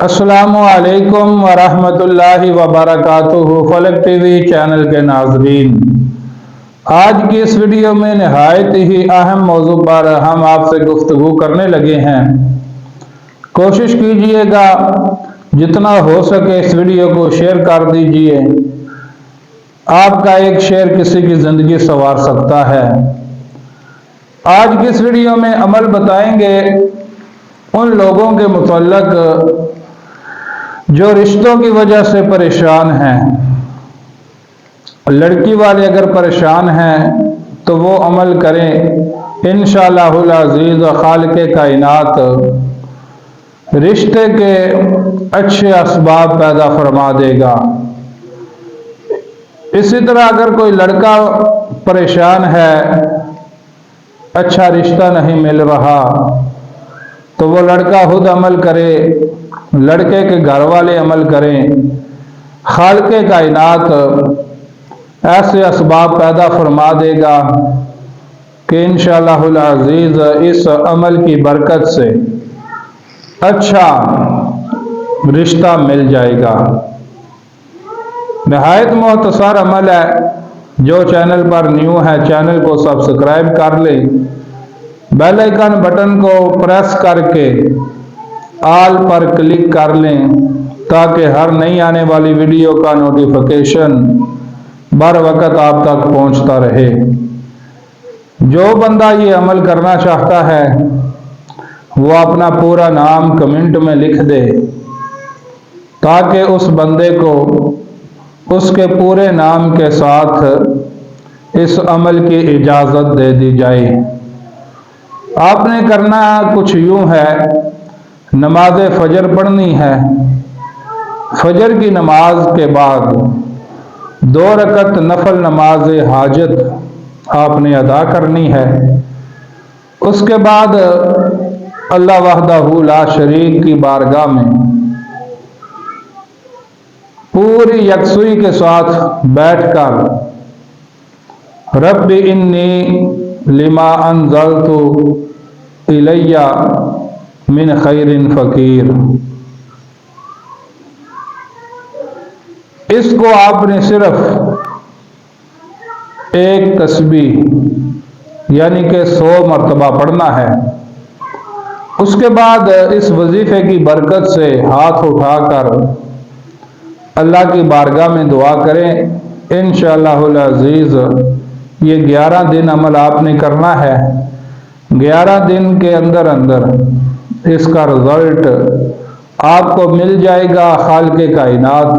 السلام علیکم ورحمۃ اللہ وبرکاتہ۔ فلک ٹی وی چینل کے ناظرین، آج کی اس ویڈیو میں نہایت ہی اہم موضوع پر ہم آپ سے گفتگو کرنے لگے ہیں۔ کوشش کیجئے گا جتنا ہو سکے اس ویڈیو کو شیئر کر دیجئے۔ آپ کا ایک شیئر کسی کی زندگی سنوار سکتا ہے۔ آج کی اس ویڈیو میں عمل بتائیں گے ان لوگوں کے متعلق جو رشتوں کی وجہ سے پریشان ہیں۔ لڑکی والے اگر پریشان ہیں تو وہ عمل کریں، انشاءاللہ العزیز خالق کائنات رشتے کے اچھے اسباب پیدا فرما دے گا۔ اسی طرح اگر کوئی لڑکا پریشان ہے، اچھا رشتہ نہیں مل رہا، تو وہ لڑکا خود عمل کرے، لڑکے کے گھر والے عمل کریں۔ خالق کائنات ایسے اسباب پیدا فرما دے گا کہ انشاءاللہ العزیز اس عمل کی برکت سے اچھا رشتہ مل جائے گا۔ نہایت مختصر عمل ہے۔ جو چینل پر نیو ہے چینل کو سبسکرائب کر لیں، بیل آئیکن بٹن کو پریس کر کے آل پر کلک کر لیں تاکہ ہر نئی آنے والی ویڈیو کا نوٹیفیکیشن بر وقت آپ تک پہنچتا رہے۔ جو بندہ یہ عمل کرنا چاہتا ہے وہ اپنا پورا نام کمنٹ میں لکھ دے تاکہ اس بندے کو اس کے پورے نام کے ساتھ اس عمل کی اجازت دے دی جائے۔ آپ نے کرنا کچھ یوں ہے، نماز فجر پڑھنی ہے۔ فجر کی نماز کے بعد 2 رکعت نفل نماز حاجت آپ نے ادا کرنی ہے۔ اس کے بعد اللہ وحدہ لا شریک کی بارگاہ میں پوری یکسوئی کے ساتھ بیٹھ کر رب انی لما انزلت الی من خیر فقیر، اس کو آپ نے صرف ایک تسبیح یعنی کہ 100 مرتبہ پڑھنا ہے۔ اس کے بعد اس وظیفے کی برکت سے ہاتھ اٹھا کر اللہ کی بارگاہ میں دعا کریں۔ انشاءاللہ العزیز یہ 11 دن عمل آپ نے کرنا ہے۔ 11 دن کے اندر اس کا رزلٹ آپ کو مل جائے گا۔ خالق کائنات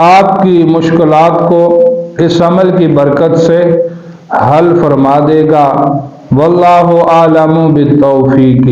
آپ کی مشکلات کو اس عمل کی برکت سے حل فرما دے گا۔ واللہ اعلم بالتوفیق۔